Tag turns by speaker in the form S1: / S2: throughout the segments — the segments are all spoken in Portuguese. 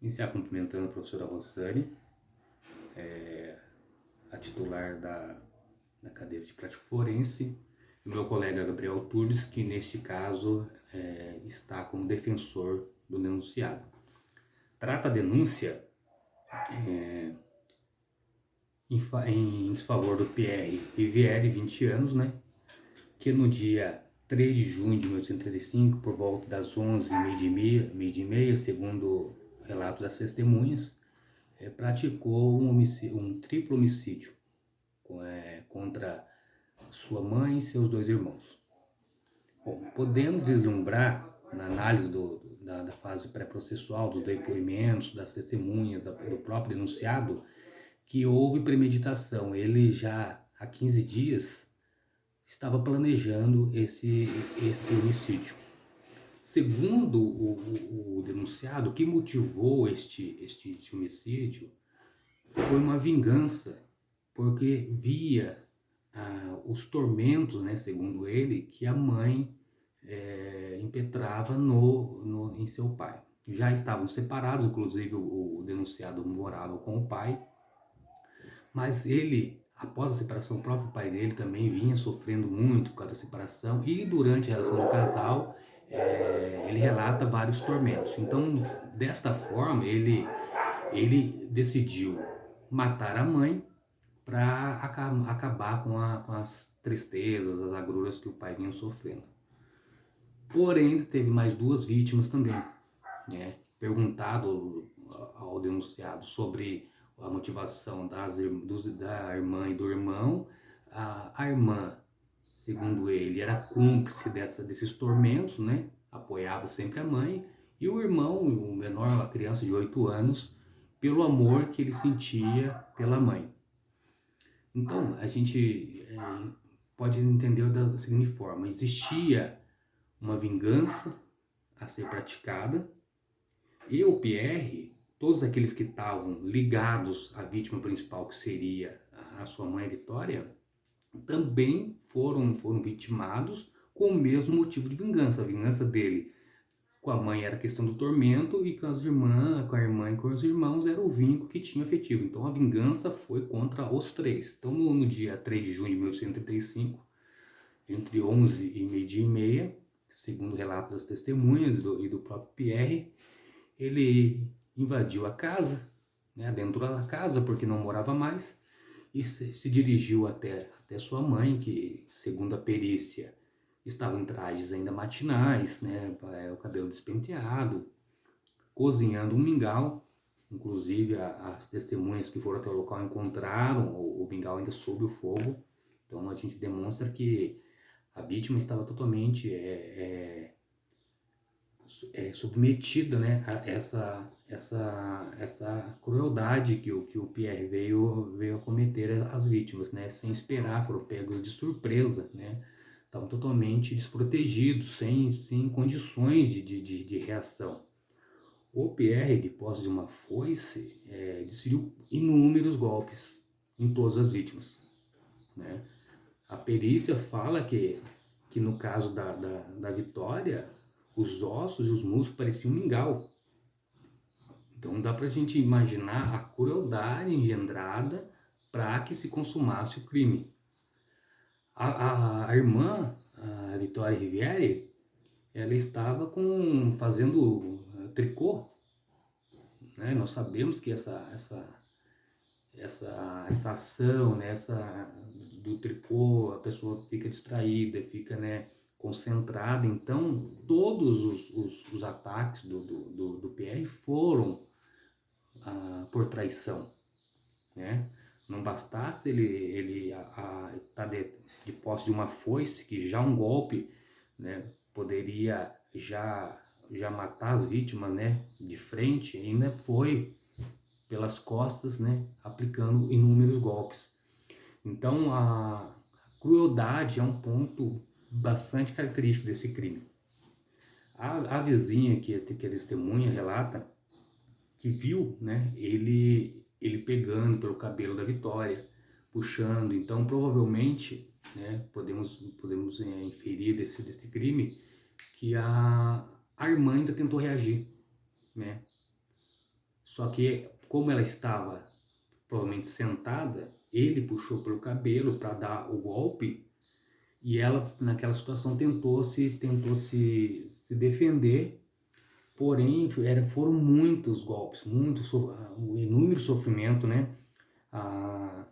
S1: Iniciar cumprimentando a professora Rossane, a titular da cadeira de prática forense, e o meu colega Gabriel Tules, que neste caso está como defensor do denunciado. Trata a denúncia em desfavor do Pierre Riviere, 20 anos, né, que no dia 3 de junho de 1835, por volta das 11 meio de meia, segundo relatos das testemunhas, praticou um triplo homicídio contra sua mãe e seus dois irmãos. Bom, podemos vislumbrar, na análise da fase pré-processual, dos depoimentos, das testemunhas, do próprio denunciado, que houve premeditação. Ele já há 15 dias estava planejando esse homicídio. Segundo o denunciado, o que motivou este homicídio foi uma vingança, porque via os tormentos, né, segundo ele, que a mãe impetrava em seu pai. Já estavam separados, inclusive o denunciado morava com o pai, mas ele, após a separação, o próprio pai dele também vinha sofrendo muito por causa da separação, e durante a relação do casal, ele relata vários tormentos. Então, desta forma, ele decidiu matar a mãe para acabar com as tristezas, as agruras que o pai vinha sofrendo. Porém, teve mais duas vítimas também, né? Perguntado ao denunciado sobre a motivação da irmã e do irmão, a irmã, segundo ele, era cúmplice desses tormentos, né? Apoiava sempre a mãe, e o irmão, o menor, a criança de 8 anos, pelo amor que ele sentia pela mãe. Então, a gente pode entender da seguinte forma: existia uma vingança a ser praticada, e o Pierre, todos aqueles que estavam ligados à vítima principal, que seria a sua mãe Vitória, também foram vitimados com o mesmo motivo de vingança. A vingança dele com a mãe era a questão do tormento, e com a irmã e com os irmãos era o vínculo que tinha afetivo. Então a vingança foi contra os três. Então no dia 3 de junho de 1835, entre 11 e meio-dia e meia, segundo o relato das testemunhas e do próprio Pierre, ele invadiu a casa, né, dentro da casa, porque não morava mais, e se dirigiu até sua mãe, que, segundo a perícia, estava em trajes ainda matinais, né, o cabelo despenteado, cozinhando um mingau. Inclusive, as testemunhas que foram até o local encontraram o mingau ainda sob o fogo. Então, a gente demonstra que a vítima estava totalmente submetida, né, a essa crueldade que o Pierre veio a cometer às vítimas, né, sem esperar, foram pegos de surpresa, né, estavam totalmente desprotegidos, sem condições de reação. O Pierre, de posse de uma foice, desferiu inúmeros golpes em todas as vítimas, né. A perícia fala que no caso da Vitória, os ossos e os músculos pareciam um mingau. Então dá pra gente imaginar a crueldade engendrada para que se consumasse o crime. A irmã, a Vitória Riviere, ela estava fazendo tricô, né? Nós sabemos que essa ação, né? Do tricô, a pessoa fica distraída, fica, né, concentrada. Então todos os ataques do PR foram por traição, né? Não bastasse ele estar de posse de uma foice, que já um golpe, né, poderia já matar as vítimas, né, de frente, ainda foi pelas costas, né, aplicando inúmeros golpes. Então a crueldade é um ponto bastante característico desse crime. A vizinha que é testemunha relata que viu, né, ele pegando pelo cabelo da Vitória, puxando. Então provavelmente, né, podemos inferir desse crime que a irmã ainda tentou reagir, né, Só que, como ela estava provavelmente sentada, ele puxou pelo cabelo para dar o golpe e ela, naquela situação, tentou se defender. Porém, foram muitos golpes, um inúmero sofrimento, né? Ah,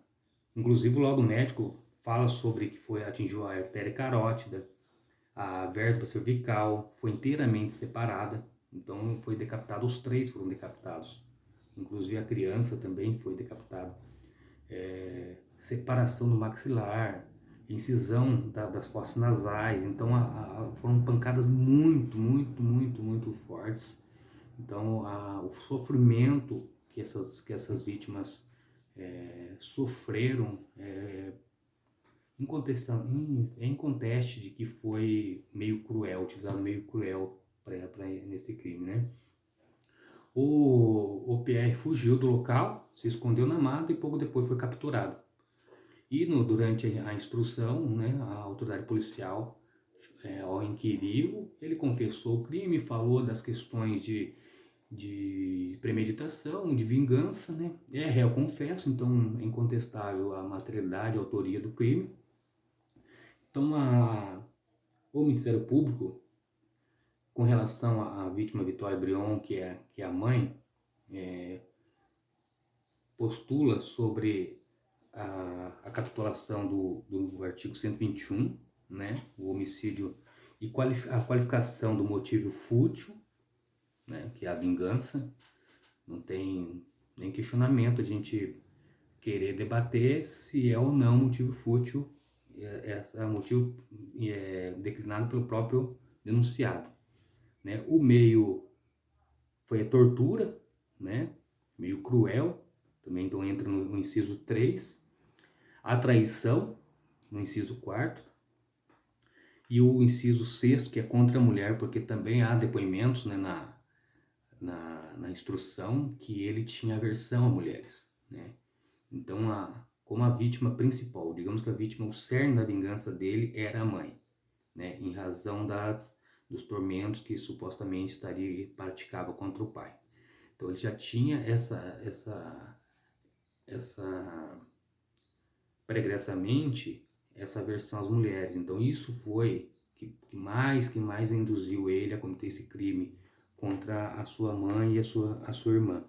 S1: inclusive, logo o médico fala sobre que atingiu a artéria carótida, a vértebra cervical foi inteiramente separada, então foi decapitado, os três foram decapitados, inclusive a criança também foi decapitada. Separação do maxilar, incisão das fossas nasais, então foram pancadas muito fortes. Então o sofrimento que essas vítimas sofreram é inconteste de que foi meio cruel, utilizado meio cruel nesse crime, né? O Pierre fugiu do local, se escondeu na mata e pouco depois foi capturado. E durante a instrução, né, a autoridade policial, ao inquiri-lo, ele confessou o crime, falou das questões de premeditação, de vingança, né? É réu confesso, então é incontestável a materialidade, a autoria do crime. Então, o Ministério Público, com relação à vítima Vitória Brion, que é a mãe, postula sobre a capitulação do artigo 121, né, o homicídio, e a qualificação do motivo fútil, né, que é a vingança. Não tem nem questionamento a gente querer debater se é ou não motivo fútil, motivo declinado pelo próprio denunciado, né? O meio foi a tortura, né, meio cruel, também então entra no inciso 3, a traição, no inciso 4, e o inciso 6º, que é contra a mulher, porque também há depoimentos, né, na instrução, que ele tinha aversão a mulheres, né? Então, como a vítima principal, digamos que a vítima, o cerne da vingança dele era a mãe, né, em razão dos tormentos que supostamente praticava contra o pai. Então ele já tinha pregressamente essa aversão às mulheres. Então isso foi que mais induziu ele a cometer esse crime contra a sua mãe e a sua irmã.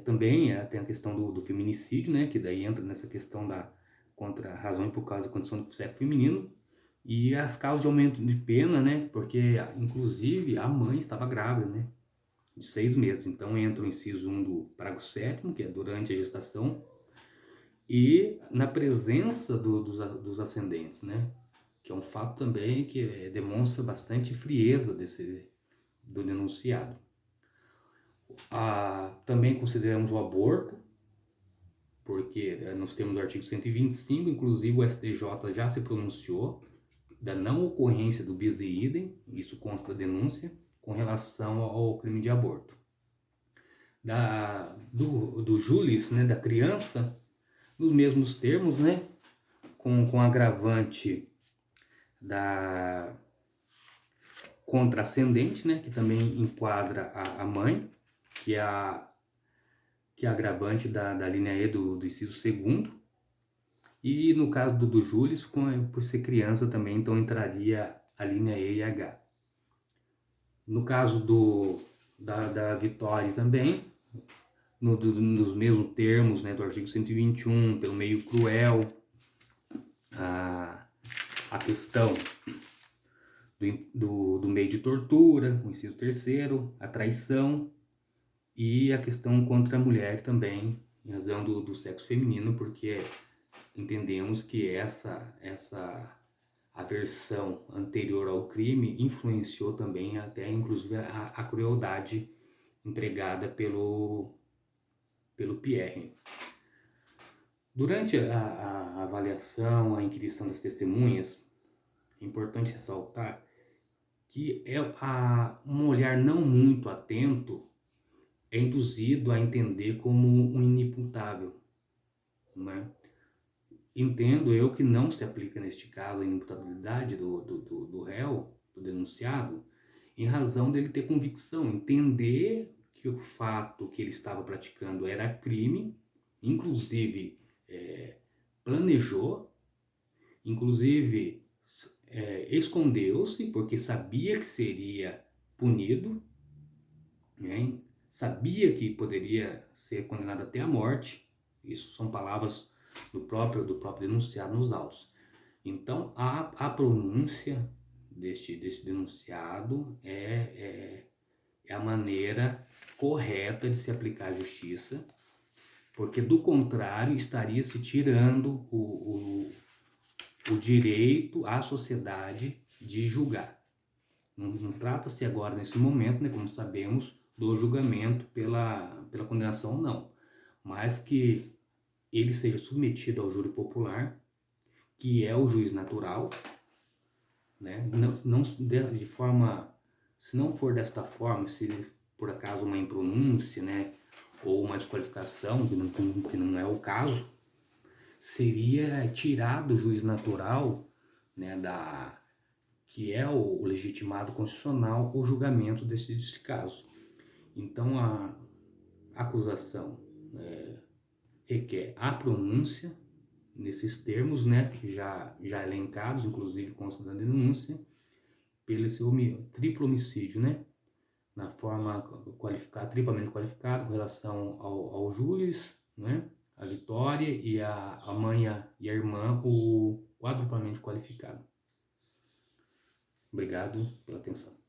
S1: Também tem a questão do feminicídio, né, que daí entra nessa questão contra a razão e por causa da condição do sexo feminino, e as causas de aumento de pena, né, porque inclusive a mãe estava grávida, né, de 6 meses. Então entra o inciso 1 do parágrafo 7º, que é durante a gestação, e na presença dos ascendentes, né, que é um fato também que demonstra bastante frieza do denunciado. Também consideramos o aborto, porque nós temos o artigo 125, inclusive o STJ já se pronunciou da não ocorrência do bis e idem, isso consta da denúncia, com relação ao crime de aborto. Do Julis, né, da criança, nos mesmos termos, né, com agravante contra ascendente, né, que também enquadra a mãe, que é agravante da linha E do inciso 2º, e no caso do Julis, por ser criança também, então entraria a linha E e H. No caso da Vitória também, nos mesmos termos, né, do artigo 121, pelo meio cruel, a questão do meio de tortura, o inciso 3º, a traição, e a questão contra a mulher também, em razão do sexo feminino, porque entendemos que essa aversão anterior ao crime influenciou também até inclusive a crueldade empregada pelo Pierre. Durante a avaliação, a inquirição das testemunhas, é importante ressaltar que um olhar não muito atento é induzido a entender como um inimputável, né? Entendo eu que não se aplica neste caso a inimputabilidade do réu, do denunciado, em razão dele ter convicção, entender que o fato que ele estava praticando era crime, inclusive planejou, inclusive escondeu-se porque sabia que seria punido, né? Sabia que poderia ser condenado até a morte. Isso são palavras do próprio denunciado nos autos. Então, a pronúncia desse denunciado é a maneira correta de se aplicar a justiça, porque do contrário estaria se tirando o direito à sociedade de julgar. Não trata-se agora, nesse momento, né, como sabemos, do julgamento pela condenação ou não, mas que ele seja submetido ao júri popular, que é o juiz natural, né? Não de forma, se não for desta forma, se por acaso uma impronúncia, né, ou uma desqualificação, que não é o caso, seria tirado o juiz natural, né, que é o legitimado constitucional, o julgamento desse caso. Então a acusação requer a pronúncia nesses termos, né, já elencados, inclusive consta da denúncia, pelo esse triplo homicídio, né, na forma qualificada, triplamente qualificado, com relação ao Július, né, a Vitória, e a mãe e a irmã, o quadruplamente qualificado. Obrigado pela atenção.